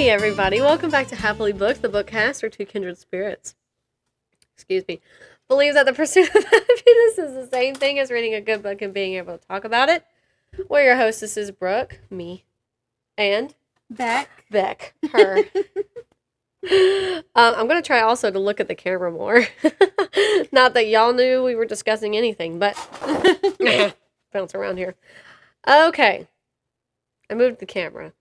Hey everybody, welcome back to Happily Booked, the bookcast where two kindred spirits, believe that the pursuit of happiness is the same thing as reading a good book and being able to talk about it. We're your hostesses, Brooke, me, and Beck, her. I'm going to try also to look at the camera more. Not that y'all knew we were discussing anything, but bounce around here. Okay. I moved the camera,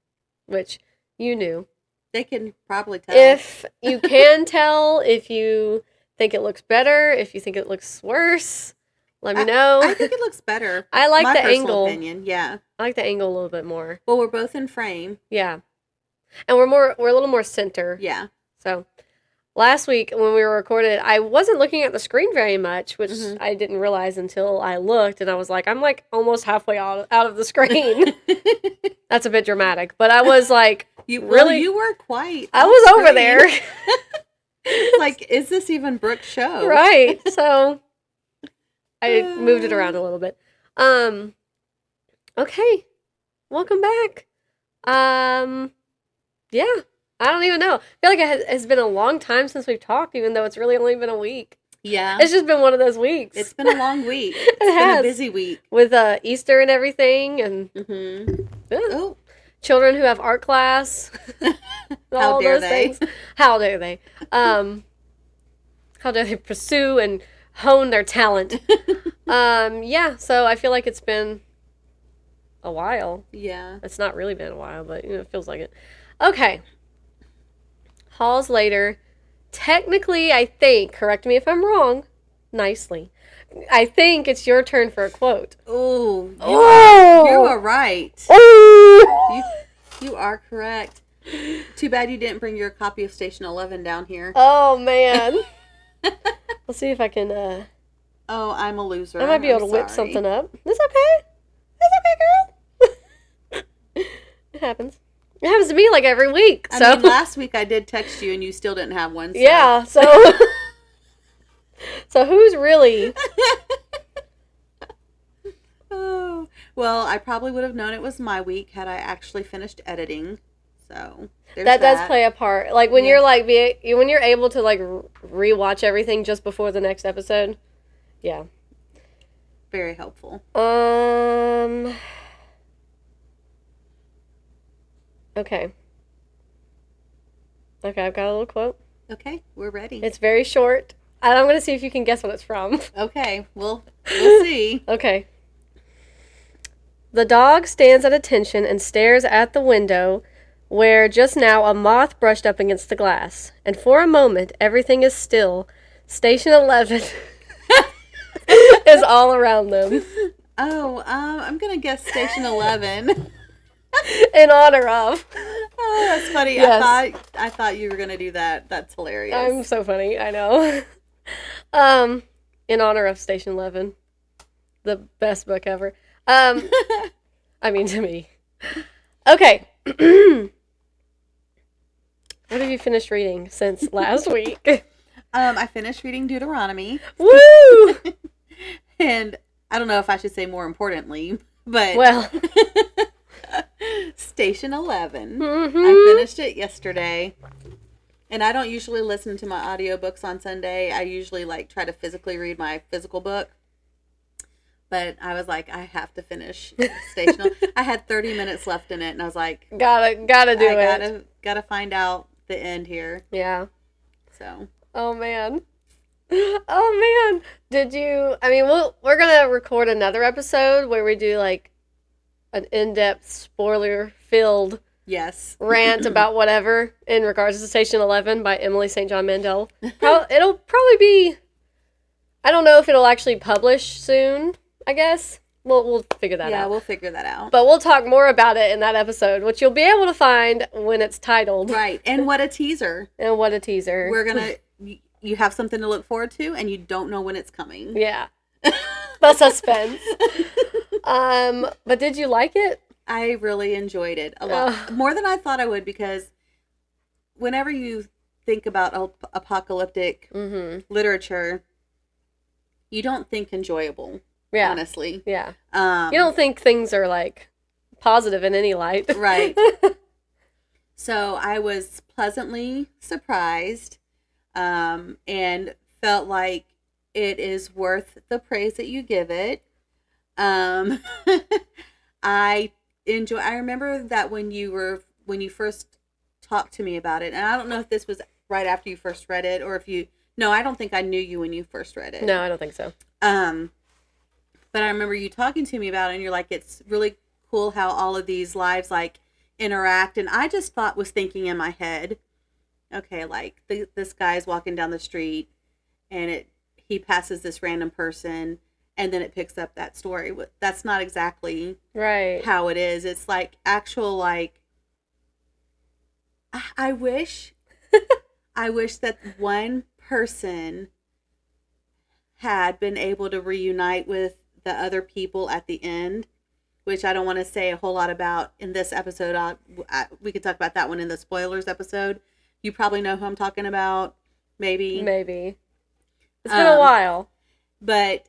which you knew. They can probably tell. If you can tell, if you think it looks better, if you think it looks worse, let me know. I think it looks better. I like My the personal angle. opinion, yeah. I like the angle a little bit more. Well, we're both in frame. Yeah. And we're a little more center. Yeah. So, last week when we were recorded, I wasn't looking at the screen very much, which I didn't realize until I looked, and I was like, I'm like almost halfway out of the screen. That's a bit dramatic, but I was like, you were quite. I was over there. Like, is this even Brooke's show? Right. So I moved it around a little bit. Okay. Welcome back. Yeah. I don't even know. I feel like it has been a long time since we've talked, even though it's really only been a week. Yeah. It's just been one of those weeks. It's been a long week. It's been a busy week. With Easter and everything. And children who have art class. How dare they? Things. How dare they? How dare they pursue and hone their talent? Yeah, so I feel like it's been a while. Yeah. It's not really been a while, but it feels like it. Okay. Halls later. Technically, I think, correct me if I'm wrong, nicely, I think it's your turn for a quote. Ooh, you are right. You are correct. Too bad you didn't bring your copy of Station 11 down here. Oh, man. Let's see if I can, Oh, I'm a loser. I might be able to whip something up. It's okay. It's okay, girl. It happens. It happens to me like every week. So. I mean, last week I did text you and you still didn't have one. So. Yeah, so... So who's really... Oh, well, I probably would have known it was my week had I actually finished editing. So that does play a part. Like when you're like when you're able to like rewatch everything just before the next episode. Yeah. Very helpful. Okay. Okay, I've got a little quote. Okay, we're ready. It's very short. And I'm going to see if you can guess what it's from. Okay, we'll see. Okay. The dog stands at attention and stares at the window where just now a moth brushed up against the glass. And for a moment, everything is still. Station 11 is all around them. Oh, I'm going to guess Station 11. In honor of. Oh, that's funny. Yes. I thought you were going to do that. That's hilarious. I'm so funny. I know. In honor of Station 11. The best book ever. I mean, to me. Okay. What have you finished reading since last week? I finished reading Deuteronomy. Woo! And I don't know if I should say more importantly, but... Well... Station 11. I finished it yesterday. And I don't usually listen to my audiobooks on Sunday. I usually try to physically read my physical book. But I was like, I have to finish Station. I had 30 minutes left in it, and I was like, gotta do it. Gotta find out the end here. Yeah. So. Oh man. Did you? I mean, we're gonna record another episode where we do an in-depth, spoiler-filled rant about whatever in regards to Station 11 by Emily St. John Mandel. It'll probably be... I don't know if it'll actually publish soon, I guess. We'll figure that out. Yeah, we'll figure that out. But we'll talk more about it in that episode, which you'll be able to find when it's titled. Right, and what a teaser. We're gonna... You have something to look forward to, and you don't know when it's coming. Yeah. The suspense. But did you like it? I really enjoyed it a lot. More than I thought I would, because whenever you think about apocalyptic literature, you don't think enjoyable, honestly. Yeah. You don't think things are, positive in any light. Right. So I was pleasantly surprised, and felt like it is worth the praise that you give it. Um, I I remember that when you first talked to me about it, and I don't know if this was right after you first read it, or if you, no, I don't think I knew you when you first read it. No, I don't think so. But I remember you talking to me about it, and you're like, it's really cool how all of these lives like interact. And I just was thinking in my head, okay, like this guy's walking down the street, and he passes this random person, and then it picks up that story. That's not exactly right how it is. It's like actual, like, I wish that one person had been able to reunite with the other people at the end, which I don't want to say a whole lot about in this episode. We could talk about that one in the spoilers episode. You probably know who I'm talking about. Maybe. It's been a while. But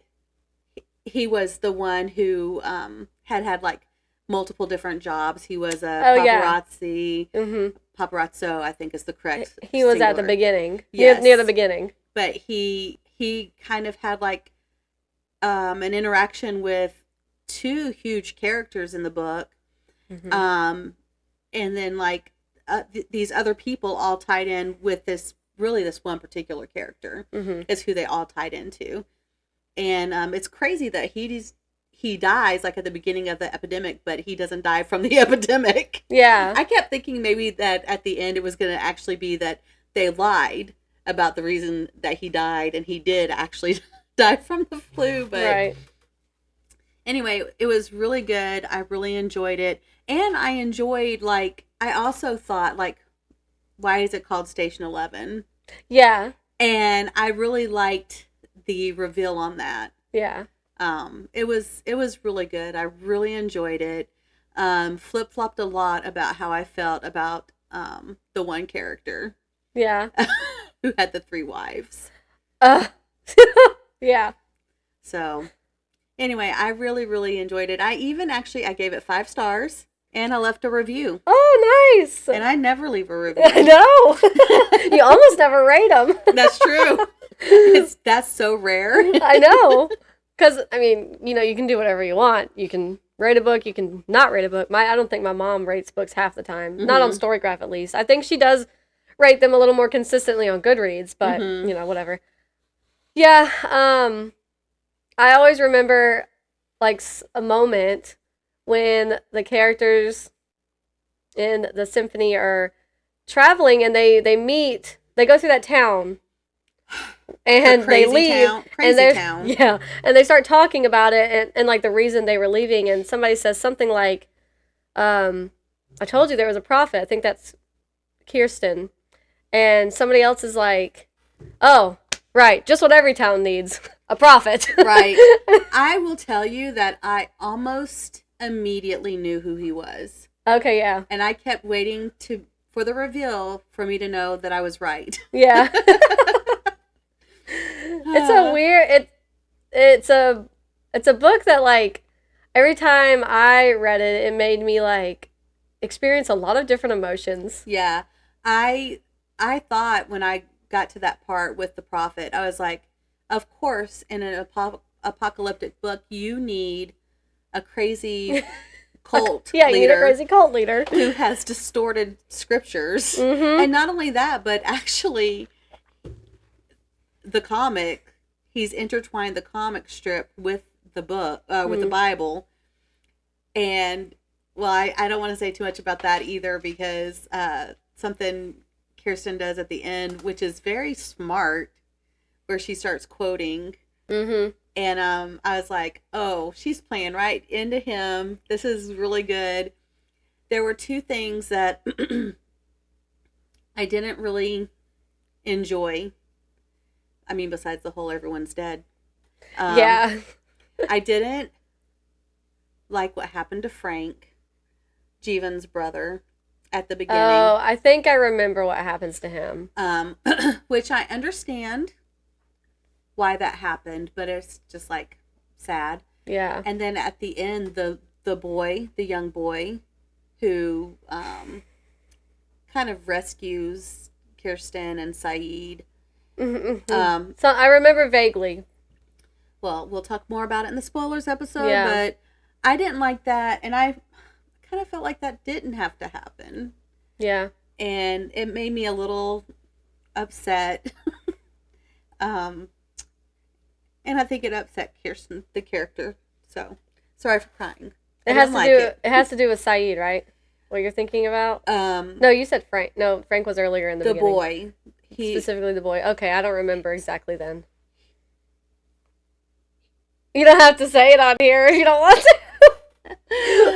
he was the one who had like multiple different jobs. He was a paparazzi. Yeah. Mm-hmm. Paparazzo, I think, is the correct He was at the beginning. Yes. Near the beginning. But he kind of had like an interaction with two huge characters in the book. Mm-hmm. And then like these other people all tied in with this one particular character is who they all tied into. And it's crazy that he dies like at the beginning of the epidemic, but he doesn't die from the epidemic. Yeah. I kept thinking maybe that at the end it was going to actually be that they lied about the reason that he died, and he did actually die from the flu. But right. Anyway, it was really good. I really enjoyed it. And I enjoyed, like, I also thought, like, why is it called Station 11? Yeah. And I really liked the reveal on that. Yeah. It was really good. I really enjoyed it. Flip-flopped a lot about how I felt about the one character. Yeah. Who had the 3 wives. Yeah. So, anyway, I really, really enjoyed it. I gave it 5 stars, and I left a review. Oh, nice. And I never leave a review. I know. You almost never rate them. That's true. That's so rare. I know. Because, I mean, you can do whatever you want. You can rate a book. You can not rate a book. I don't think my mom rates books half the time. Mm-hmm. Not on Storygraph, at least. I think she does rate them a little more consistently on Goodreads, but, whatever. Yeah, I always remember, like, a moment when the characters in the symphony are traveling and they go through that town. And they leave. Crazy town. Yeah. And they start talking about it and like the reason they were leaving, and somebody says something like, I told you there was a prophet. I think that's Kirsten. And somebody else is like, oh, right, just what every town needs, a prophet. Right. I will tell you that I almost immediately knew who he was. Okay, yeah. And I kept waiting for the reveal for me to know that I was right. Yeah. It's a weird, it's a book that, like, every time I read it, it made me, like, experience a lot of different emotions. Yeah. I thought when I got to that part with the prophet, I was like, of course, in an apocalyptic book, you need a crazy cult leader. You need a crazy cult leader. Who has distorted scriptures. Mm-hmm. And not only that, but actually the comic, he's intertwined the comic strip with the book, with the Bible. And, well, I don't want to say too much about that either, because something Kirsten does at the end, which is very smart, where she starts quoting. Mm-hmm. And I was like, oh, she's playing right into him. This is really good. There were 2 things that I didn't really enjoy. I mean, besides the whole everyone's dead. Yeah. I didn't like what happened to Frank, Jeevan's brother, at the beginning. Oh, I think I remember what happens to him. Which I understand why that happened, but it's just, like, sad. Yeah. And then at the end, the young boy, who kind of rescues Kirsten and Saeed. Mm-hmm. So I remember vaguely. Well, we'll talk more about it in the spoilers episode, but I didn't like that, and I kind of felt like that didn't have to happen. Yeah. And it made me a little upset. And I think it upset Kirsten, the character. So, sorry for crying. It has to do with Saeed, right? What you're thinking about? No, you said Frank. No, Frank was earlier in the beginning. The boy. Specifically the boy. Okay, I don't remember exactly then. You don't have to say it on here if you don't want to.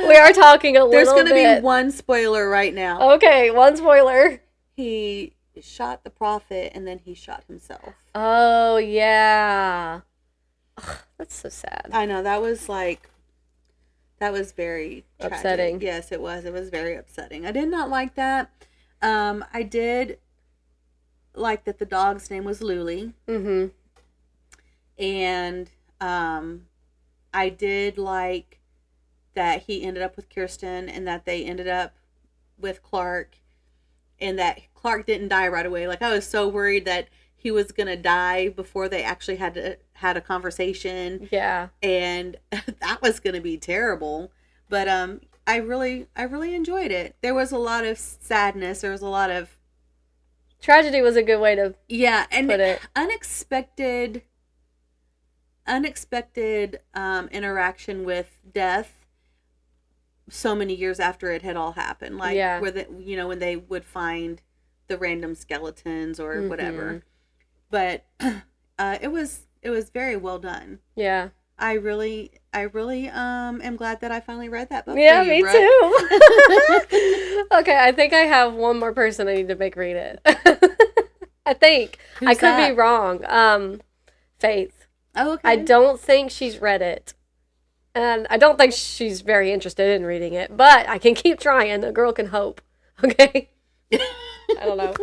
We are talking a little bit. There's going to be one spoiler right now. Okay, one spoiler. He shot the prophet and then he shot himself. Oh, yeah. Ugh, that's so sad. I know, that was very upsetting. Tragic. Yes, it was. It was very upsetting. I did not like that. I did like that the dog's name was Luli. Mm-hmm. And I did like that he ended up with Kirsten and that they ended up with Clark and that Clark didn't die right away. Like, I was so worried that he was going to die before they actually had a conversation. Yeah. And that was going to be terrible. But I really enjoyed it. There was a lot of sadness. There was a lot of... Tragedy was a good way to and put it. Unexpected interaction with death so many years after it had all happened. Like, where when they would find the random skeletons or whatever. But it was very well done. Yeah. I really am glad that I finally read that book. Yeah, for you, me too. Okay, I think I have one more person I need to make read it. I think. Who's I could that? be wrong. Faith. Oh, okay. I don't think she's read it. And I don't think she's very interested in reading it, but I can keep trying. A girl can hope. Okay? I don't know.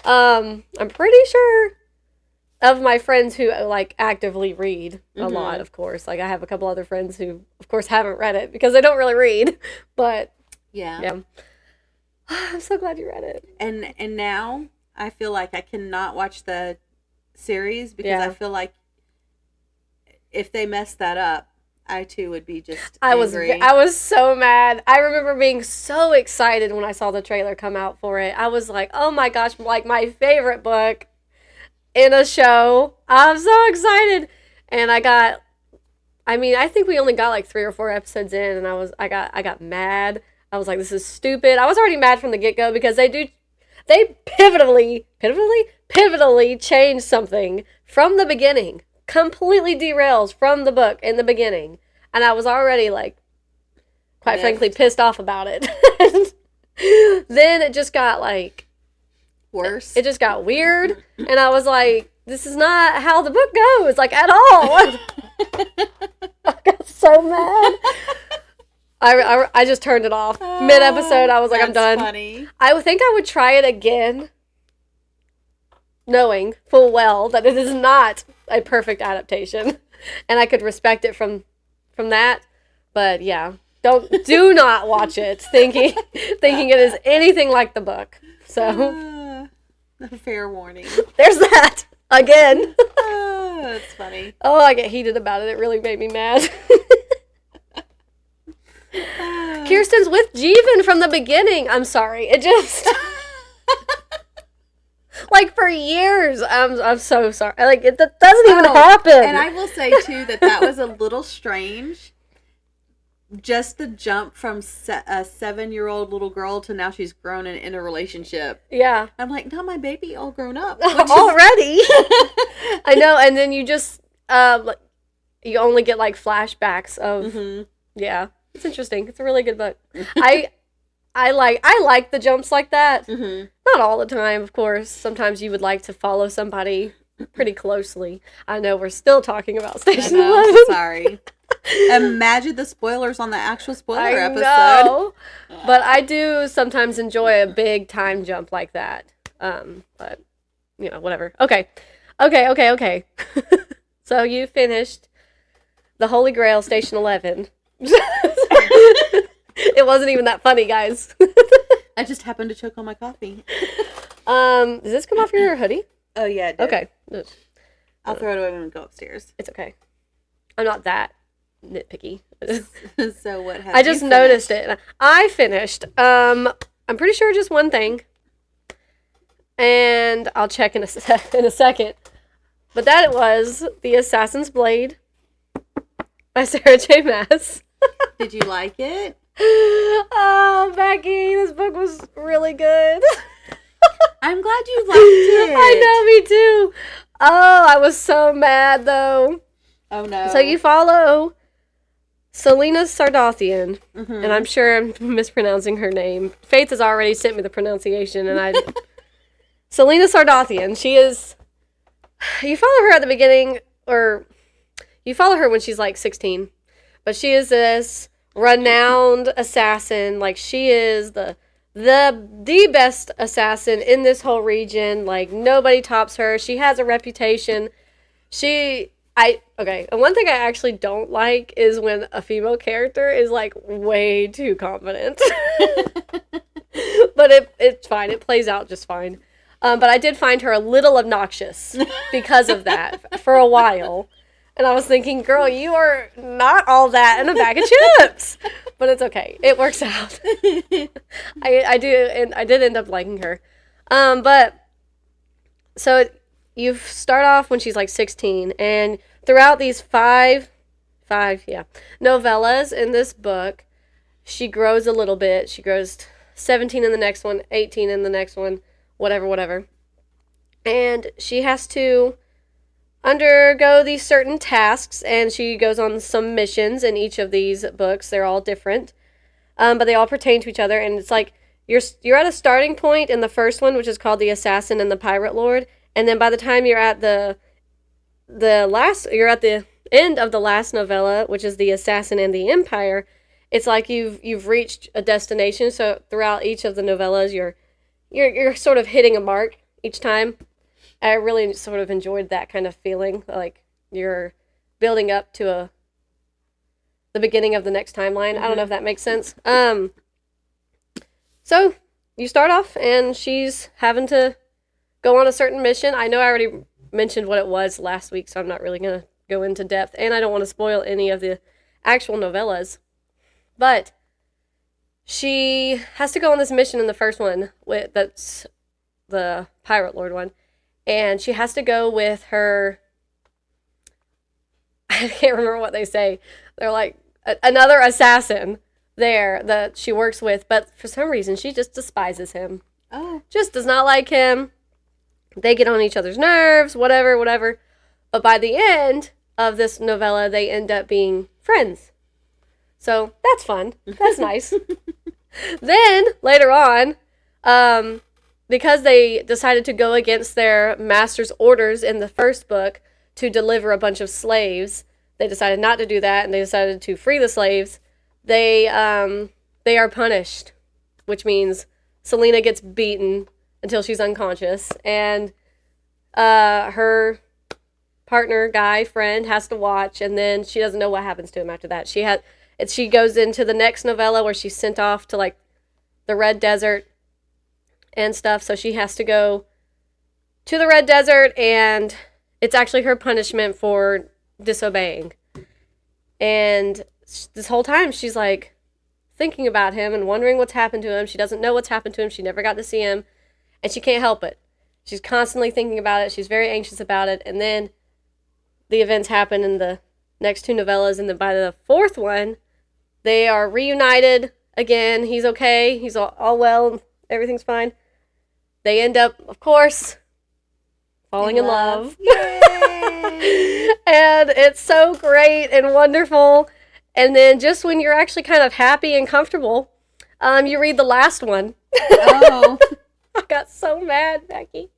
I'm pretty sure of my friends who like actively read a lot, of course. Like, I have a couple other friends who, of course, haven't read it because they don't really read. But yeah. I'm so glad you read it. And now I feel like I cannot watch the series because I feel like if they mess that up, I too would be just angry. I was so mad. I remember being so excited when I saw the trailer come out for it. I was like, oh my gosh, like my favorite book in a show. I'm so excited. And I think we only got like 3 or 4 episodes in, and I got mad. I was like, this is stupid. I was already mad from the get-go because they pivotally changed something from the beginning. Completely derails from the book in the beginning. And I was already, like, quite frankly, pissed off about it. Then it just got, like... worse. It just got weird. And I was like, this is not how the book goes, like, at all. I got so mad. I just turned it off. Mid-episode, I was like, I'm done. Funny. I think I would try it again, knowing full well that it is not a perfect adaptation, and I could respect it from that. But yeah, do not watch it thinking it is anything like the book. So fair warning. There's that again. That's funny. Oh, I get heated about it. It really made me mad. Kirsten's with Jeevan from the beginning. I'm sorry. It just... like, for years. I'm so sorry. Like, it doesn't even happen. And I will say, too, that was a little strange. Just the jump from a 7-year-old little girl to now she's grown and in a relationship. Yeah. I'm like, no, my baby all grown up. Already? I know, and then you just, you only get, like, flashbacks of, yeah. It's interesting. It's a really good book. I like the jumps like that. Not all the time, of course. Sometimes you would like to follow somebody pretty closely. I know we're still talking about Station 11. Sorry. Imagine the spoilers on the actual spoiler episode. Know, but I do sometimes enjoy a big time jump like that. But, you know, whatever. Okay. So you finished The Holy Grail, Station 11. It wasn't even that funny, guys. I just happened to choke on my coffee. Does this come off your hoodie? Oh, yeah, it did. Okay. I'll throw it away when we go upstairs. It's okay. I'm not that nitpicky. So what happened? I just noticed it. I finished. I'm pretty sure just one thing. And I'll check in a second. But that it was The Assassin's Blade by Sarah J. Maas. Did you like it? Oh, Becky, this book was really good. I'm glad you liked it. I know, me too. Oh, I was so mad, though. Oh, no. So you follow Selena Sardathian, and I'm sure I'm mispronouncing her name. Faith has already sent me the pronunciation, and Selena Sardathian, she is... You follow her at the beginning, or... You follow her when she's, 16. But she is this renowned assassin. She is the best assassin in this whole region. Nobody tops her. She has a reputation. Okay, and one thing I actually don't like is when a female character is, way too confident. But it's fine. It plays out just fine. But I did find her a little obnoxious because of that for a while. And I was thinking, girl, you are not all that in a bag of chips. But it's okay. It works out. I did end up liking her. But so you start off when she's 16, and throughout these five novellas in this book, she grows a little bit. She grows 17 in the next one, 18 in the next one, whatever. And she has to undergo these certain tasks, and she goes on some missions in each of these books. They're all different, but they all pertain to each other, and it's you're at a starting point in the first one, which is called The Assassin and the Pirate Lord, and then by the time you're at you're at the end of the last novella, which is The Assassin and the Empire, it's you've reached a destination. So throughout each of the novellas, you're sort of hitting a mark each time. I really sort of enjoyed that kind of feeling, you're building up to the beginning of the next timeline. I don't know if that makes sense. So you start off, and she's having to go on a certain mission. I know I already mentioned what it was last week, so I'm not really going to go into depth, and I don't want to spoil any of the actual novellas. But she has to go on this mission in the first one, that's the Pirate Lord one. And she has to go with her, I can't remember what they say. They're another assassin there that she works with. But for some reason, she just despises him. Oh. Just does not like him. They get on each other's nerves, whatever. But by the end of this novella, they end up being friends. So that's fun. That's nice. Then, later on, because they decided to go against their master's orders in the first book to deliver a bunch of slaves, they decided not to do that, and they decided to free the slaves. They are punished, which means Selena gets beaten until she's unconscious, and her partner, friend, has to watch, and then she doesn't know what happens to him after that. She goes into the next novella where she's sent off to the Red Desert and stuff, so she has to go to the Red Desert, and it's actually her punishment for disobeying. And this whole time she's thinking about him and wondering what's happened to him. She doesn't know what's happened to him. She never got to see him, and she can't help it. She's constantly thinking about it. She's very anxious about it, and then the events happen in the next two novellas, and then by the fourth one, they are reunited again. He's okay. He's all well. Everything's fine. They end up, of course, falling in love. Yay! And it's so great and wonderful. And then just when you're actually kind of happy and comfortable, you read the last one. Oh. I got so mad, Becky.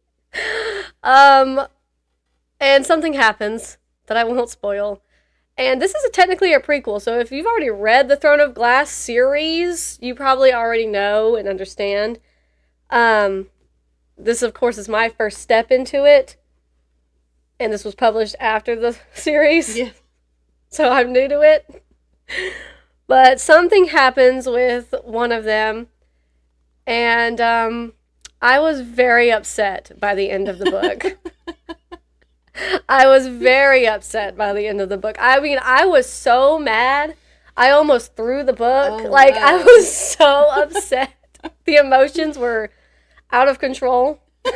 And something happens that I won't spoil. And this is technically a prequel, so if you've already read the Throne of Glass series, you probably already know and understand. This, of course, is my first step into it, and this was published after the series, so I'm new to it. But something happens with one of them, And I was very upset by the end of the book. I was very upset by the end of the book. I mean, I was so mad. I almost threw the book. Oh, like, no. I was so upset. The emotions were out of control. Did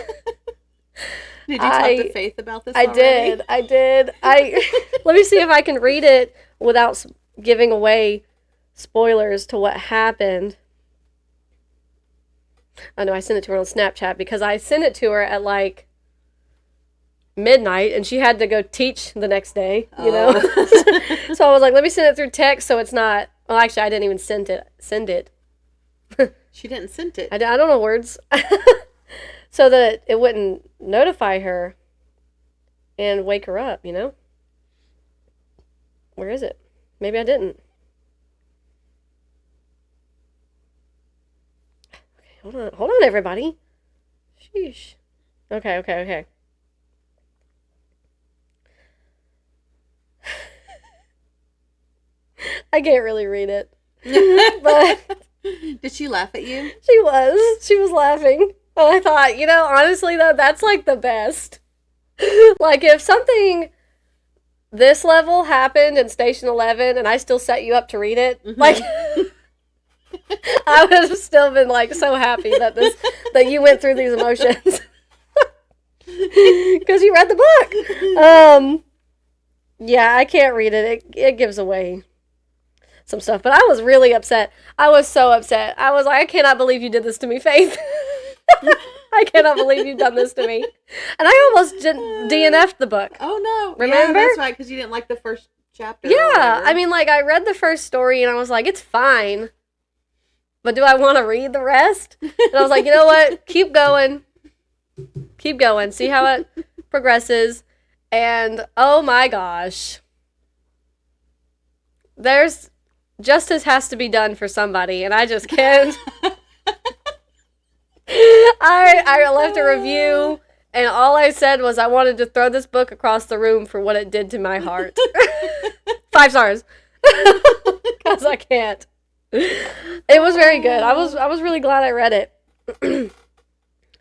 you talk to Faith about this already? I did. Let me see if I can read it without giving away spoilers to what happened. I know I sent it to her on Snapchat because I sent it to her at like midnight and she had to go teach the next day, you know? So I was like, let me send it through text so it's not... Well, actually, I didn't even send it. She didn't send it. I don't know words. So that it wouldn't notify her and wake her up, you know? Where is it? Maybe I didn't. Okay, hold on, everybody. Sheesh. Okay. I can't really read it. But did she laugh at you? She was laughing. And I thought, you know, honestly, though, that's like the best. Like, if something this level happened in Station 11 and I still set you up to read it, like, I would have still been, like, so happy that you went through these emotions. Because you read the book. Yeah, I can't read it. It gives away some stuff. But I was really upset. I was so upset. I was like, I cannot believe you did this to me, Faith. I cannot believe you've done this to me. And I almost DNF'd the book. Oh, no. Remember? Yeah, that's right, because you didn't like the first chapter. Yeah. I mean, like, I read the first story, and I was like, it's fine. But do I want to read the rest? And I was like, you know what? Keep going. Keep going. See how it progresses. And, oh my gosh. There's... Justice has to be done for somebody, and I just can't... I left a review, and all I said was I wanted to throw this book across the room for what it did to my heart. 5 stars. Because I can't. It was very good. I was really glad I read it.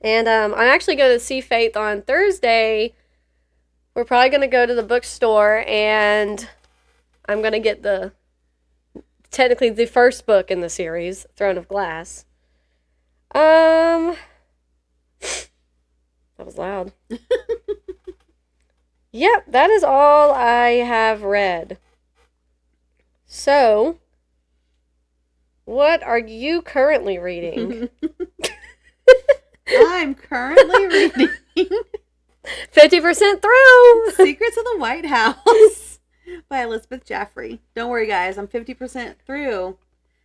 And I'm actually going to see Faith on Thursday. We're probably going to go to the bookstore, and I'm going to get technically the first book in the series, Throne of Glass. That was loud. Yep, that is all I have read. So, what are you currently reading? I'm currently reading 50% through! Secrets of the White House by Elizabeth Jaffray. Don't worry, guys. I'm 50% through.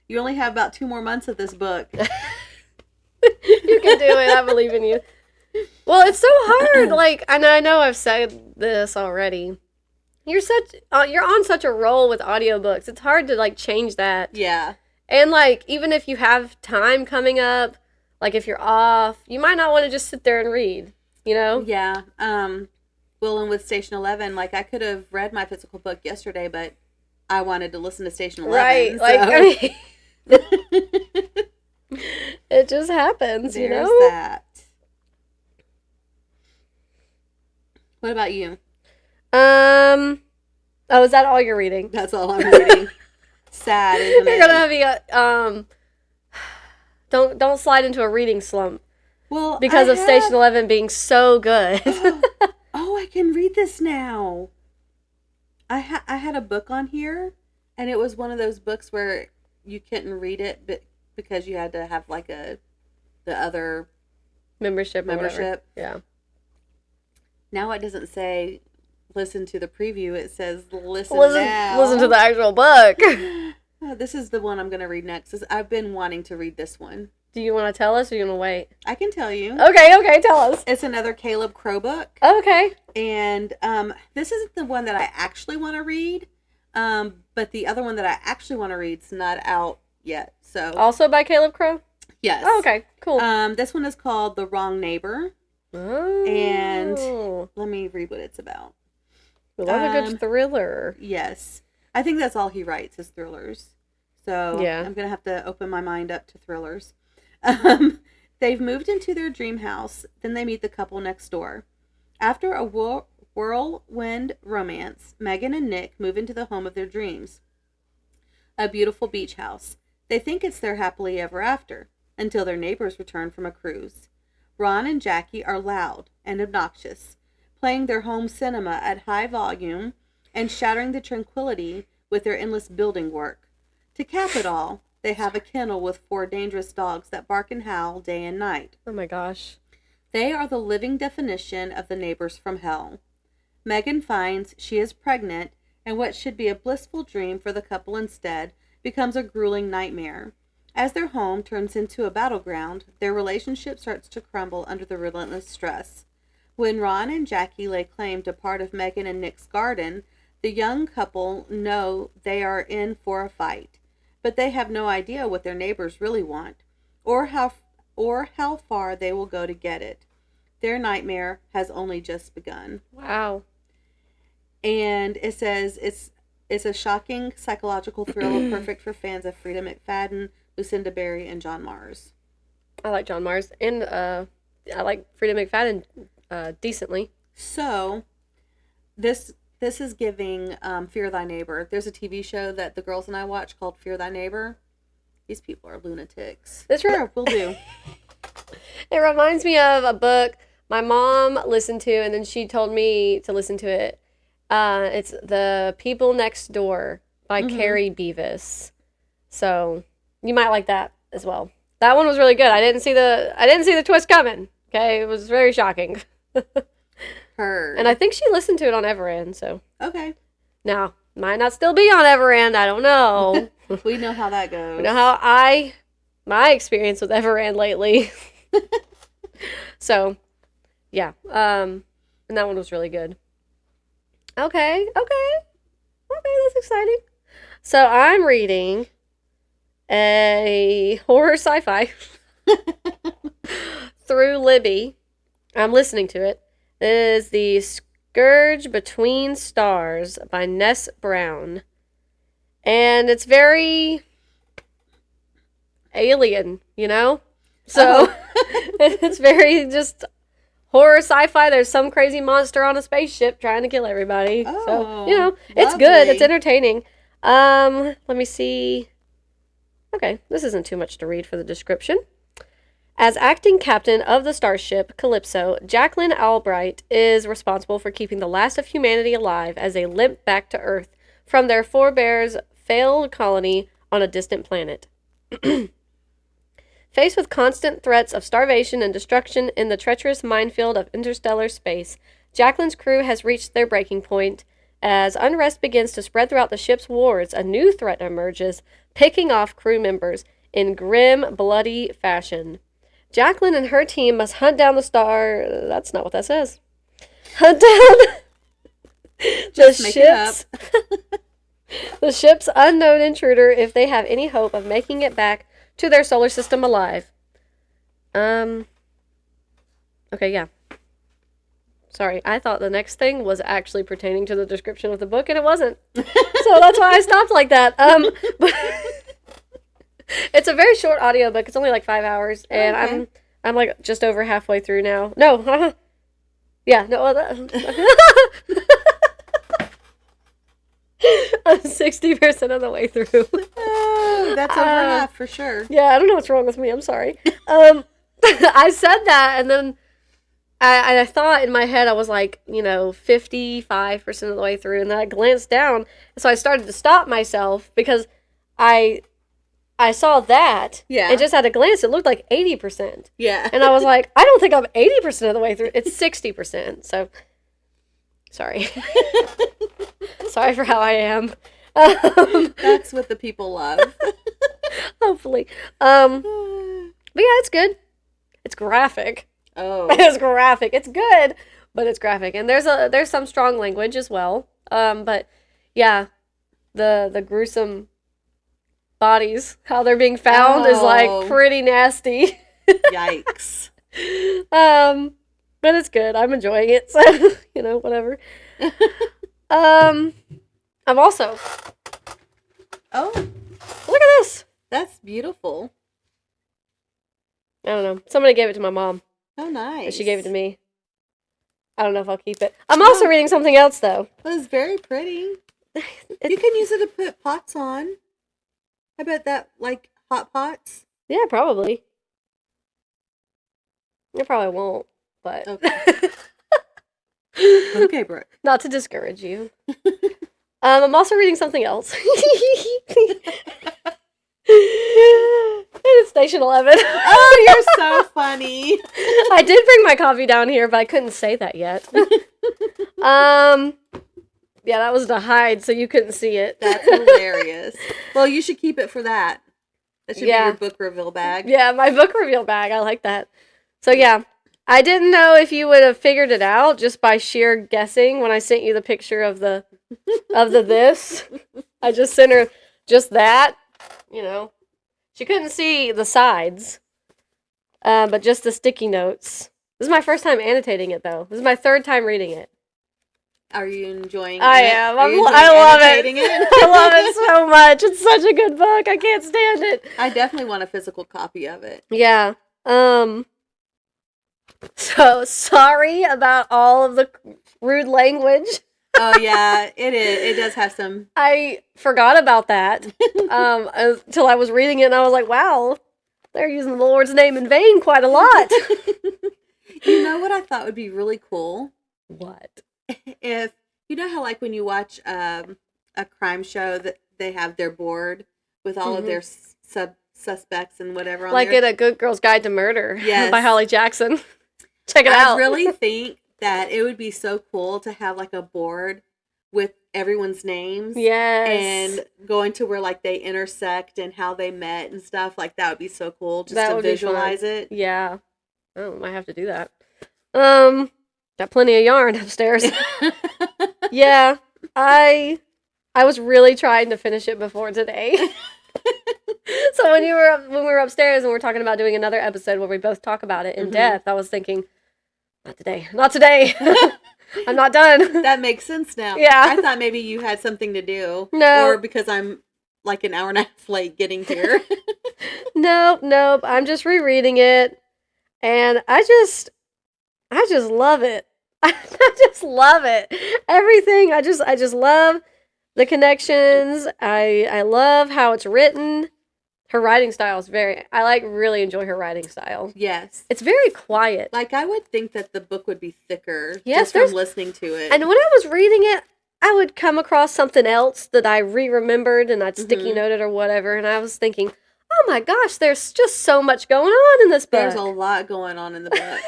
You only have about 2 more months of this book. You can do it. I believe in you. Well, it's so hard. Like, I know I've said this already. You're on such a roll with audiobooks. It's hard to, like, change that. Yeah. And, like, even if you have time coming up, like, if you're off, you might not want to just sit there and read, you know? Yeah. Well, and with Station 11, like, I could have read my physical book yesterday, but I wanted to listen to Station 11. Right. So. Like, I mean, it just happens, you know? There's that. What about you? Oh, is that all you're reading? That's all I'm reading. Sad, isn't it? You're gonna be don't slide into a reading slump. Well, because of Station 11 being so good. I can read this now. I had a book on here, and it was one of those books where you couldn't read it because you had to have like the other membership. Yeah. Now it doesn't say listen to the preview. It says listen now. Listen to the actual book. This is the one I'm going to read next. I've been wanting to read this one. Do you want to tell us or you want to wait? I can tell you. Okay, tell us. It's another Caleb Crowe book. Okay. And this isn't the one that I actually want to read, but the other one that I actually want to read is not out yet. So also by Caleb Crowe? Yes. Oh, okay, cool. This one is called The Wrong Neighbor. Oh. And let me read what it's about. We love a good thriller. Yes. I think that's all he writes is thrillers. So yeah. I'm going to have to open my mind up to thrillers. They've moved into their dream house. Then they meet the couple next door. After a whirlwind romance, Megan and Nick move into the home of their dreams, a beautiful beach house. They think it's their happily ever after, until their neighbors return from a cruise. Ron and Jackie are loud and obnoxious, playing their home cinema at high volume and shattering the tranquility with their endless building work. To cap it all, they have a kennel with 4 dangerous dogs that bark and howl day and night. Oh my gosh. They are the living definition of the neighbors from hell. Megan finds she is pregnant, and what should be a blissful dream for the couple instead becomes a grueling nightmare. As their home turns into a battleground, their relationship starts to crumble under the relentless stress. When Ron and Jackie lay claim to part of Megan and Nick's garden, the young couple know they are in for a fight, but they have no idea what their neighbors really want, or how far they will go to get it. Their nightmare has only just begun. Wow. And it says it's a shocking psychological thriller perfect for fans of Frida McFadden, Lucinda Berry, and John Mars. I like John Mars, and I like Frida McFadden decently. So, this is giving Fear Thy Neighbor. There's a TV show that the girls and I watch called Fear Thy Neighbor. These people are lunatics. Sure, will do. It reminds me of a book my mom listened to, and then she told me to listen to it. It's The People Next Door by Keri Beevis. So you might like that as well. That one was really good. I didn't see the twist coming. Okay, it was very shocking. Heard. And I think she listened to it on Everend. So okay. Now might not still be on Everend. I don't know. We know how that goes. We know how my experience with Everend lately. So, yeah. And that one was really good. Okay, that's exciting. So I'm reading a horror sci-fi through Libby. I'm listening to it. It is The Scourge Between Stars by Ness Brown. And it's very alien, you know? So it's very just horror sci-fi. There's some crazy monster on a spaceship trying to kill everybody. Oh, so, you know, it's lovely. good. It's entertaining. Let me see. Okay, this isn't too much to read for the description. As acting captain of the starship Calypso, Jacqueline Albright is responsible for keeping the last of humanity alive as they limp back to Earth from their forebears' failed colony on a distant planet. Faced with constant threats of starvation and destruction in the treacherous minefield of interstellar space, Jacqueline's crew has reached their breaking point. As unrest begins to spread throughout the ship's wards, a new threat emerges, picking off crew members in grim, bloody fashion. Jacqueline and her team must hunt down the star... That's not what that says. Hunt down the ship's unknown intruder if they have any hope of making it back to their solar system alive. Okay, yeah. Sorry, I thought the next thing was actually pertaining to the description of the book, and it wasn't. So that's why I stopped like that. But it's a very short audiobook. It's only like 5 hours, and okay. I'm like just over halfway through now. No, yeah, no. I'm 60% of the way through. Oh, that's over half for sure. Yeah, I don't know what's wrong with me. I'm sorry. I said that, and then I thought in my head I was like, 55% of the way through, and then I glanced down, and so I started to stop myself because I saw that, and just at a glance, it looked like 80%. Yeah. And I was like, I don't think I'm 80% of the way through. It's 60%, so sorry. Sorry for how I am. That's what the people love. Hopefully. But yeah, it's good. It's graphic. Oh. It's graphic. It's good, but it's graphic. And there's some strong language as well. But yeah, the gruesome bodies, how they're being found is like pretty nasty. Yikes. But it's good. I'm enjoying it. So, whatever. I'm also. Oh. Look at this. That's beautiful. I don't know. Somebody gave it to my mom. Oh, nice. And she gave it to me. I don't know if I'll keep it. I'm also reading something else, though. It was very pretty. You can use it to put pots on. I bet that, like, hot pots. Yeah, probably. I probably won't, but... Okay. Okay, Brooke. Not to discourage you. I'm also reading something else. It's Station 11. Oh, you're so funny. I did bring my coffee down here, but I couldn't say that yet. Yeah, that was to hide, so you couldn't see it. That's hilarious. Well, you should keep it for that. That should be your book reveal bag. Yeah, my book reveal bag. I like that. So, yeah. I didn't know if you would have figured it out just by sheer guessing when I sent you the picture of the this. I just sent her just that, you know. She couldn't see the sides, but just the sticky notes. This is my first time annotating it, though. This is my third time reading it. Are you enjoying it? I am. I love it. I love it so much. It's such a good book. I can't stand it. I definitely want a physical copy of it. Yeah. So, sorry about all of the rude language. Oh, yeah, it is. It does have some... I forgot about that until I was reading it, and I was like, wow, they're using the Lord's name in vain quite a lot. You know what I thought would be really cool? What? If, you know how, like, when you watch a crime show, that they have their board with all of their suspects and whatever on like there? in A Good Girl's Guide to Murder by Yes. Holly Jackson. Check it out. I really think that it would be so cool to have, like, a board with everyone's names. Yes. And going to where, like, they intersect and how they met and stuff. Like, that would be so cool just That to would be visualize fun. it. Yeah. Oh, might have to do that. Got plenty of yarn upstairs. Yeah. I was really trying to finish it before today. So when we were upstairs and we were talking about doing another episode where we both talk about it in depth, I was thinking, not today. I'm not done. That makes sense now. Yeah. I thought maybe you had something to do. No. Or because I'm like an hour and a half late getting here. Nope. I'm just rereading it. And I just love it. I just love it. Everything. I just love the connections. I love how it's written. Her writing style is really enjoy her writing style. Yes. It's very quiet. Like, I would think that the book would be thicker Yes, just from listening to it. And when I was reading it, I would come across something else that I remembered and I'd sticky note it or whatever. And I was thinking, oh my gosh, there's just so much going on in this book. There's a lot going on in the book.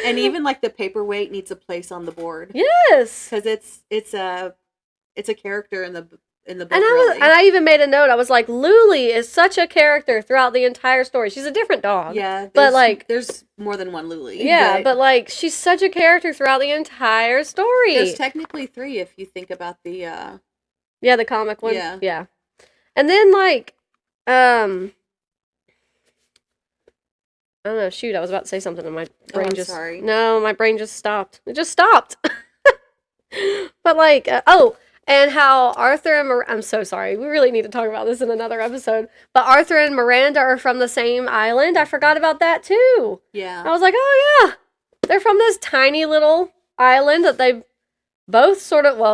And even, like, the paperweight needs a place on the board. Yes. Because it's a character in the book. And I even made a note. I was like, Luli is such a character throughout the entire story. She's a different dog. Yeah. But, like, there's more than one Luli. Yeah, but like, she's such a character throughout the entire story. There's technically 3 if you think about the... Yeah, the comic one. Yeah. Yeah. And then, like, I don't know, shoot, I was about to say something and my brain sorry. No, my brain just stopped. It just stopped. But, like, and how Arthur and I'm so sorry. We really need to talk about this in another episode. But Arthur and Miranda are from the same island. I forgot about that too. Yeah. I was like, oh yeah. They're from this tiny little island that they both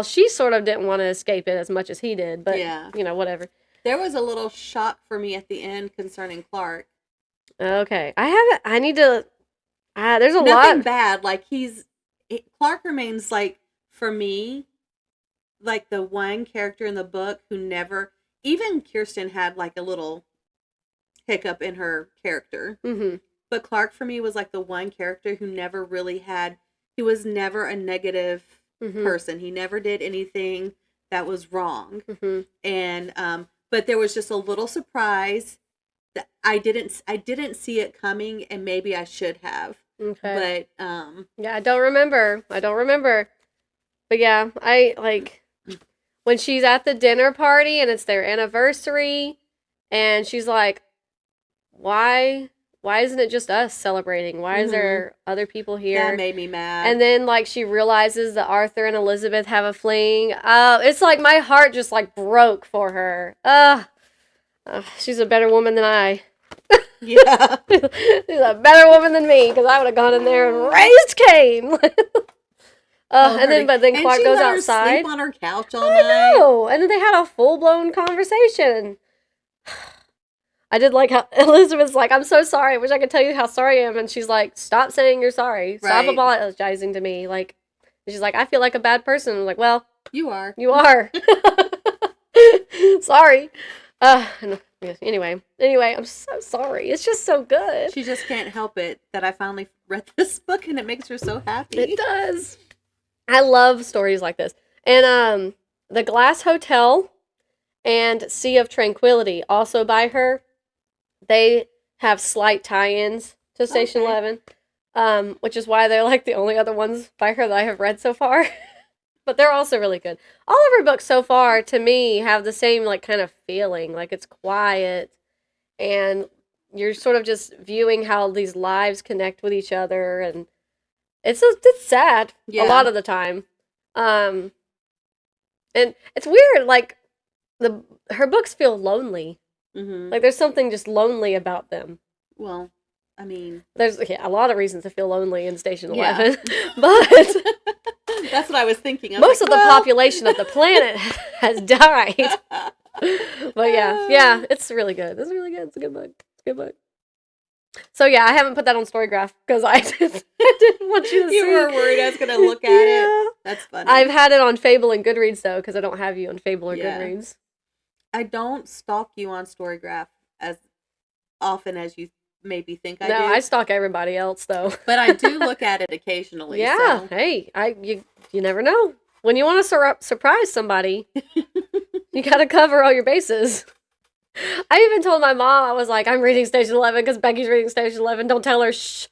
she sort of didn't want to escape it as much as he did. But, you know, whatever. There was a little shock for me at the end concerning Clark. Okay. I need to, there's Nothing lot. bad. Like, Clark remains, like, for me, like, the one character in the book who never, even Kirsten had, like, a little hiccup in her character. Mm-hmm. But Clark, for me, was, like, the one character who never really he was never a negative person. He never did anything that was wrong. Mm-hmm. And, but there was just a little surprise that I didn't see it coming, and maybe I should have. Okay. But, yeah, I don't remember. But yeah, when she's at the dinner party and it's their anniversary and she's like, why isn't it just us celebrating? Why is there other people here? That made me mad. And then, like, she realizes that Arthur and Elizabeth have a fling. It's like my heart just, like, broke for her. She's a better woman than I. Yeah. She's a better woman than me because I would have gone in there and raised Cain. But then Clark goes outside. Sleep on her couch all night. I know. And then they had a full-blown conversation. I did like how Elizabeth's like, I'm so sorry. I wish I could tell you how sorry I am. And she's like, stop saying you're sorry. Stop apologizing to me. Like, she's like, I feel like a bad person. I'm like, well, you are. You are. Sorry. Anyway, I'm so sorry. It's just so good. She just can't help it that I finally read this book and it makes her so happy. It does. I love stories like this. And The Glass Hotel and Sea of Tranquility, also by her, they have slight tie-ins to Station 11, which is why they're like the only other ones by her that I have read so far. But they're also really good. All of her books so far, to me, have the same like kind of feeling. Like it's quiet, and you're sort of just viewing how these lives connect with each other, and it's sad a lot of the time. And it's weird. Like her books feel lonely. Mm-hmm. Like there's something just lonely about them. Well, I mean, there's a lot of reasons to feel lonely in Station 11, but that's what I was thinking. Most of the population of the planet has died. But yeah, it's really good. It's really good. It's a good book. It's a good book. So yeah, I haven't put that on Storygraph because I didn't want you to see. You were worried I was going to look at it. That's funny. I've had it on Fable and Goodreads though, because I don't have you on Fable or Goodreads. I don't stalk you on Storygraph as often as you maybe think I do. No, I stalk everybody else though. But I do look at it occasionally. Yeah, so. Hey, you never know. When you want to surprise somebody, you got to cover all your bases. I even told my mom, I was like, I'm reading Station 11 because Becky's reading Station 11. Don't tell her, shh.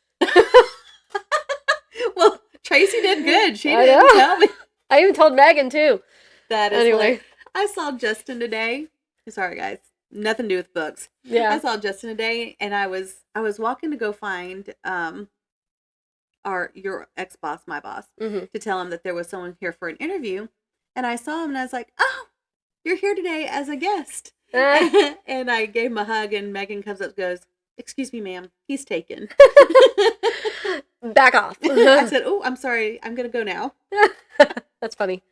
Well, Tracy did good. She didn't tell me. I even told Megan, too. That is anyway. I saw Justin today. Sorry, guys. Nothing to do with books. Yeah. I saw Justin today, and I was walking to go find your ex-boss, my boss, to tell him that there was someone here for an interview. And I saw him, and I was like, oh, you're here today as a guest. And I gave him a hug, and Megan comes up and goes, excuse me, ma'am, he's taken. Back off. I said, oh, I'm sorry, I'm going to go now. That's funny.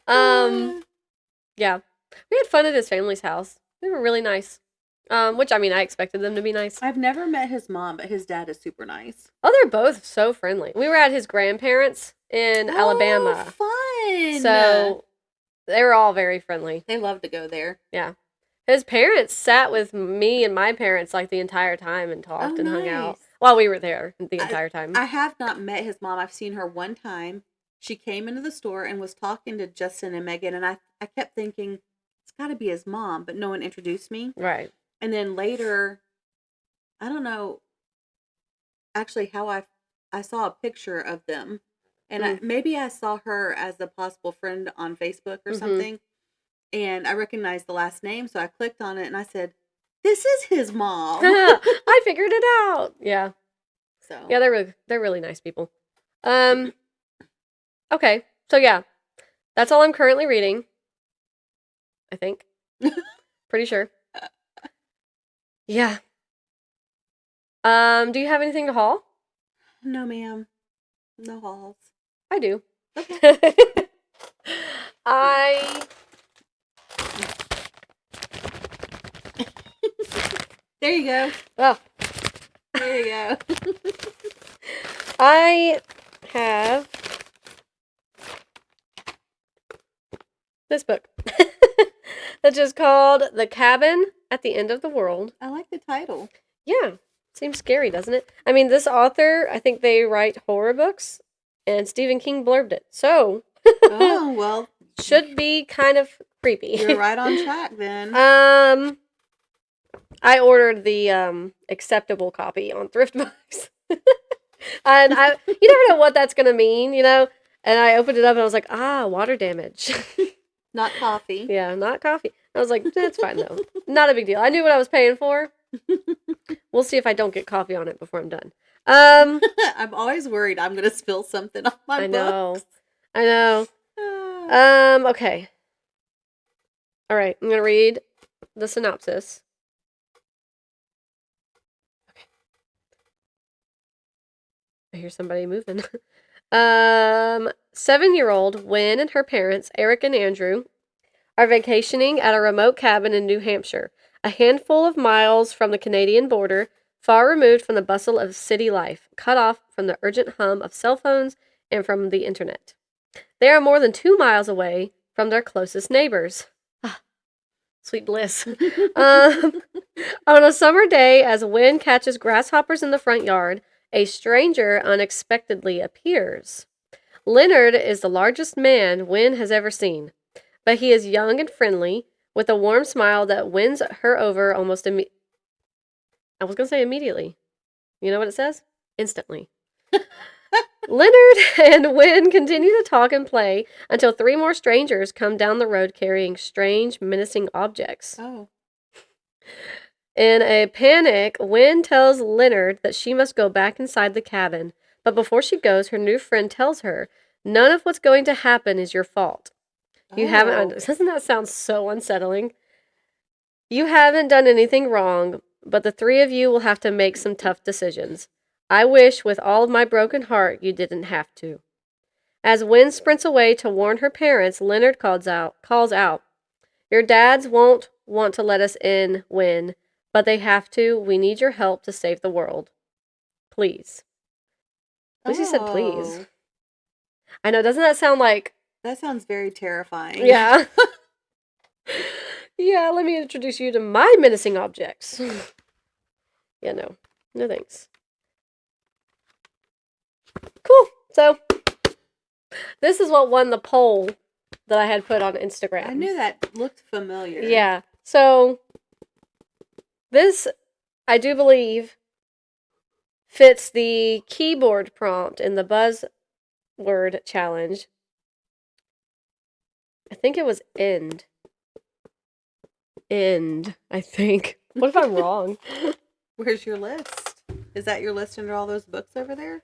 Yeah. We had fun at his family's house. They were really nice. Which, I mean, I expected them to be nice. I've never met his mom, but his dad is super nice. Oh, they're both so friendly. We were at his grandparents in Alabama. Fun! So, they were all very friendly. They love to go there. Yeah. His parents sat with me and my parents like the entire time and talked and hung out while we were there the entire time. I have not met his mom. I've seen her one time. She came into the store and was talking to Justin and Megan, and I kept thinking, it's got to be his mom, but no one introduced me. Right. And then later, I don't know actually how I saw a picture of them. And maybe I saw her as a possible friend on Facebook or something. And I recognized the last name, so I clicked on it and I said, this is his mom. I figured it out. Yeah. So yeah, they're really nice people. Okay. So yeah. That's all I'm currently reading. I think. Pretty sure. Yeah. Do you have anything to haul? No, ma'am. No hauls. I do. Okay. There you go. Oh. There you go. I have this book. That's just called The Cabin at the End of the World. I like the title. Yeah. Seems scary, doesn't it? I mean, this author, I think they write horror books, and Stephen King blurbed it. So. Oh, well. Should be kind of creepy. You're right on track then. I ordered the acceptable copy on ThriftBooks. And you never know what that's going to mean, you know? And I opened it up and I was like, water damage. Not coffee. Yeah, not coffee. I was like, that's fine though. Not a big deal. I knew what I was paying for. We'll see if I don't get coffee on it before I'm done. I'm always worried I'm going to spill something on my books. I know. Okay. All right, I'm going to read the synopsis. I hear somebody moving. 7-year-old Wynn and her parents, Eric and Andrew, are vacationing at a remote cabin in New Hampshire, a handful of miles from the Canadian border, far removed from the bustle of city life, cut off from the urgent hum of cell phones and from the internet. They are more than 2 miles away from their closest neighbors. Ah, sweet bliss. On a summer day, as Wynn catches grasshoppers in the front yard, a stranger unexpectedly appears. Leonard is the largest man Wynn has ever seen, but he is young and friendly, with a warm smile that wins her over almost immediately. I was going to say immediately. You know what it says? Instantly. Leonard and Wynn continue to talk and play until 3 more strangers come down the road carrying strange, menacing objects. Oh. In a panic, Wynn tells Leonard that she must go back inside the cabin, but before she goes, her new friend tells her, none of what's going to happen is your fault. You haven't... Doesn't that sound so unsettling? You haven't done anything wrong, but the 3 of you will have to make some tough decisions. I wish with all of my broken heart you didn't have to. As Wynn sprints away to warn her parents, Leonard calls out, your dads won't want to let us in, Wynn, but they have to. We need your help to save the world. Please. At least he said please. I know, doesn't that sound like... That sounds very terrifying. Yeah. Yeah, let me introduce you to my menacing objects. Yeah, no. No thanks. Cool. So, this is what won the poll that I had put on Instagram. I knew that looked familiar. Yeah. So, this, I do believe, fits the keyboard prompt in the buzzword challenge. I think it was end. End, I think. What if I'm wrong? Where's your list? Is that your list under all those books over there?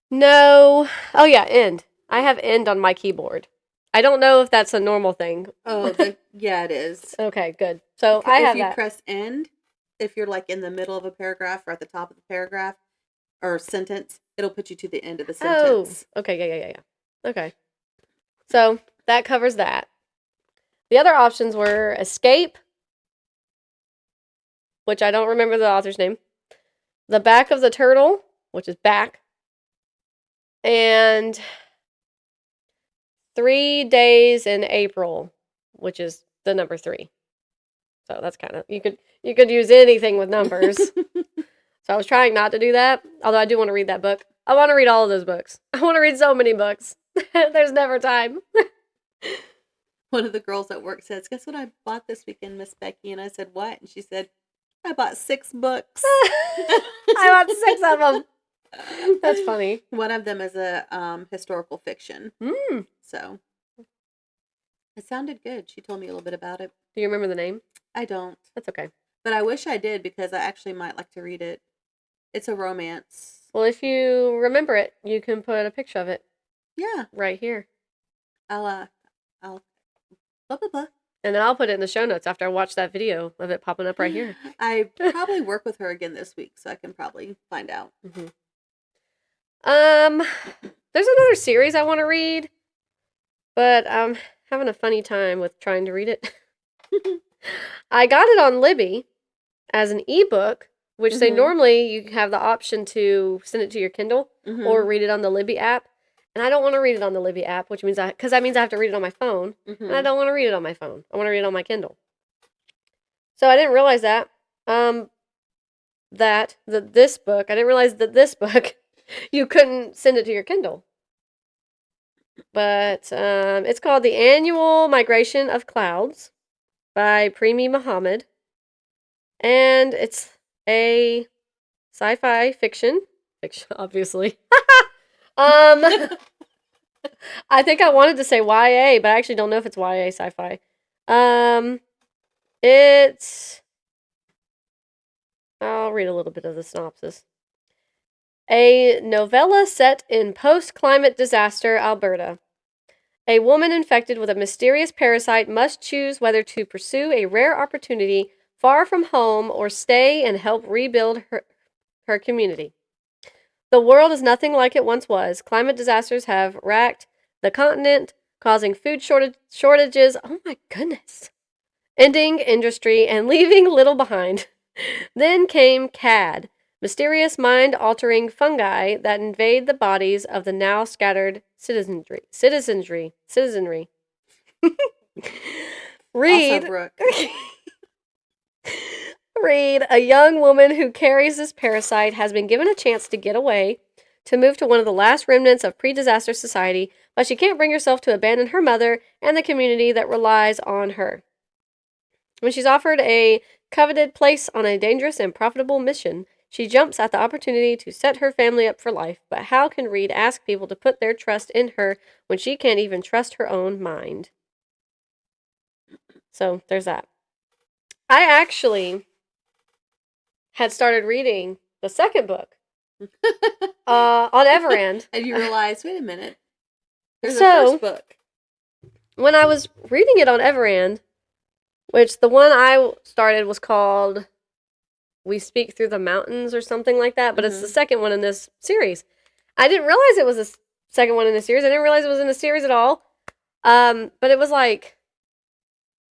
No. Oh, yeah, end. I have end on my keyboard. I don't know if that's a normal thing. Oh, yeah, it is. Okay, good. So I have that. If you press end, if you're like in the middle of a paragraph or at the top of the paragraph or sentence, it'll put you to the end of the sentence. Oh, okay, yeah. Okay. So that covers that. The other options were escape, which I don't remember the author's name, the back of the turtle, which is back, and 3 days in April, which is the number 3. So that's kind of, you could use anything with numbers. So I was trying not to do that, although I do want to read that book. I want to read all of those books. I want to read so many books. There's never time. One of the girls at work says, guess what I bought this weekend, Miss Becky? And I said, what? And she said, I bought 6 books. I bought 6 of them. That's funny. One of them is a historical fiction. So it sounded good. She told me a little bit about it. Do you remember the name? I don't. That's okay. But I wish I did because I actually might like to read it. It's a romance. Well, if you remember it, you can put a picture of it. Yeah. Right here. I'll blah, blah, blah. And then I'll put it in the show notes after I watch that video of it popping up right here. I probably work with her again this week, so I can probably find out. Mm-hmm. There's another series I want to read, but I'm having a funny time with trying to read it. I got it on Libby as an ebook, which they normally, you have the option to send it to your Kindle or read it on the Libby app. And I don't want to read it on the Libby app, which means because that means I have to read it on my phone. And I don't want to read it on my phone. I want to read it on my Kindle. So I didn't realize that. This book, I didn't realize that this book, you couldn't send it to your Kindle. But it's called The Annual Migration of Clouds by Premee Mohamed. And it's a sci-fi fiction, obviously. I think I wanted to say YA, but I actually don't know if it's YA sci-fi. I'll read a little bit of the synopsis. A novella set in post-climate disaster Alberta. A woman infected with a mysterious parasite must choose whether to pursue a rare opportunity far from home or stay and help rebuild her community. The world is nothing like it once was. Climate disasters have racked the continent, causing food shortages. Oh my goodness. Ending industry and leaving little behind. Then came CAD, mysterious mind-altering fungi that invade the bodies of the now scattered citizenry. Read. Also, Brooke. Read, a young woman who carries this parasite has been given a chance to get away, to move to one of the last remnants of pre-disaster society, but she can't bring herself to abandon her mother and the community that relies on her. When she's offered a coveted place on a dangerous and profitable mission, she jumps at the opportunity to set her family up for life. But how can Reed ask people to put their trust in her when she can't even trust her own mind? So, there's that. I actually had started reading the second book on Everand. And you realized, wait a minute, there's a first book. When I was reading it on Everand, which the one I started was called We Speak Through the Mountains or something like that, but it's the second one in this series. I didn't realize it was the second one in the series. I didn't realize it was in the series at all. But it was like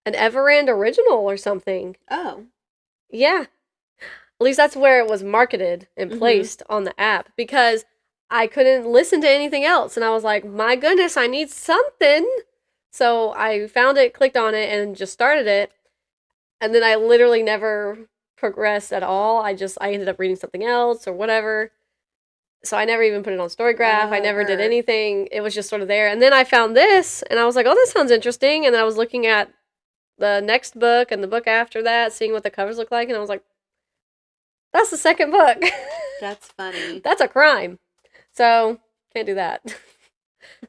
an Everand original or something. Oh. Yeah. At least that's where it was marketed and placed on the app, because I couldn't listen to anything else. And I was like, my goodness, I need something. So I found it, clicked on it, and just started it. And then I literally never progressed at all. I ended up reading something else or whatever. So I never even put it on Storygraph. I never did anything. It was just sort of there. And then I found this, and I was like, oh, this sounds interesting. And then I was looking at the next book and the book after that, seeing what the covers look like, and I was like, that's the second book. That's funny. That's a crime. So, can't do that.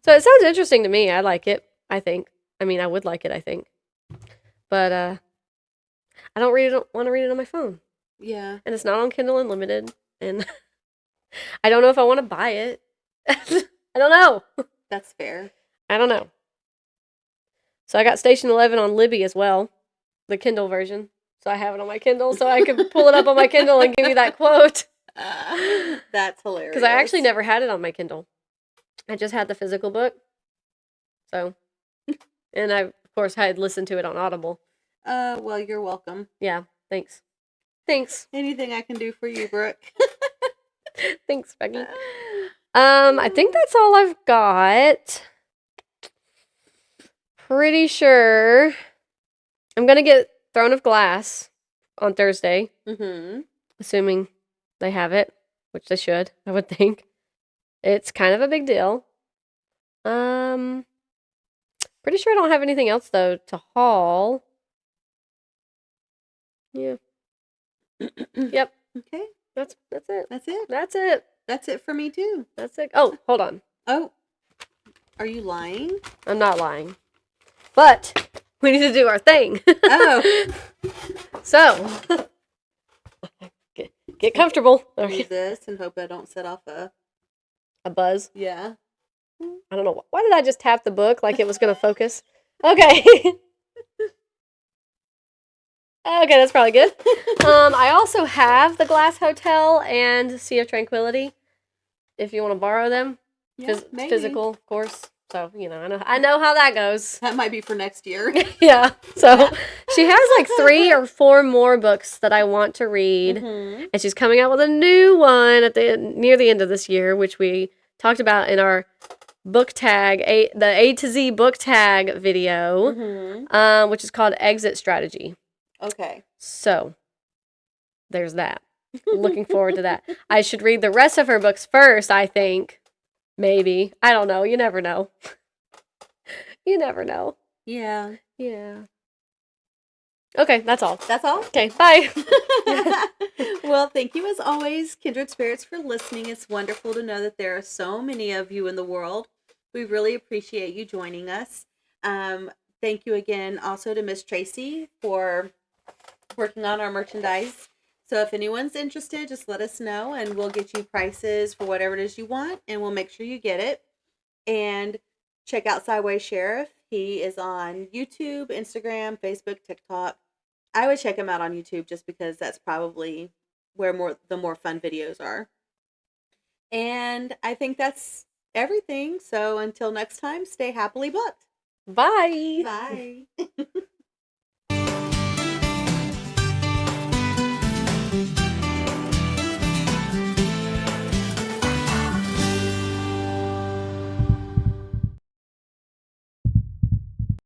So, it sounds interesting to me. I like it, I think. I mean, I would like it, I think. But, I don't want to read it on my phone. Yeah. And it's not on Kindle Unlimited. And I don't know if I want to buy it. I don't know. That's fair. I don't know. So, I got Station 11 on Libby as well. The Kindle version. So I have it on my Kindle, so I can pull it up on my Kindle and give you that quote. That's hilarious. Because I actually never had it on my Kindle. I just had the physical book. So, and I, of course, had listened to it on Audible. Well, you're welcome. Yeah, thanks. Thanks. Anything I can do for you, Brooke? Thanks, Becky. I think that's all I've got. Pretty sure I'm going to get Throne of Glass on Thursday. Assuming they have it, which they should, I would think. It's kind of a big deal. Pretty sure I don't have anything else, though, to haul. Yeah. Yep. Okay. That's it. That's it. That's it. That's it for me, too. That's it. Oh, hold on. Oh. Are you lying? I'm not lying. But we need to do our thing. Oh. So, get comfortable. Use this and hope I don't set off a buzz. Yeah. I don't know. Why did I just tap the book like it was going to focus? Okay. Okay, that's probably good. I also have The Glass Hotel and Sea of Tranquility. If you want to borrow them. Yeah, physical, of course. So, I know how that goes. That might be for next year. Yeah. So, she has like 3 or 4 more books that I want to read. And she's coming out with a new one near the end of this year, which we talked about in our book tag, the A to Z book tag video, which is called Exit Strategy. Okay. So, there's that. Looking forward to that. I should read the rest of her books first, I think. Maybe. I don't know. You never know. You never know. Yeah. Yeah. Okay, that's all. That's all? Okay, bye. Well, thank you as always, Kindred Spirits, for listening. It's wonderful to know that there are so many of you in the world. We really appreciate you joining us. Thank you again also to Miss Tracy for working on our merchandise. So if anyone's interested, just let us know and we'll get you prices for whatever it is you want and we'll make sure you get it. And check out Sideways Sheriff. He is on YouTube, Instagram, Facebook, TikTok. I would check him out on YouTube just because that's probably where the more fun videos are. And I think that's everything. So until next time, stay happily booked. Bye. Bye.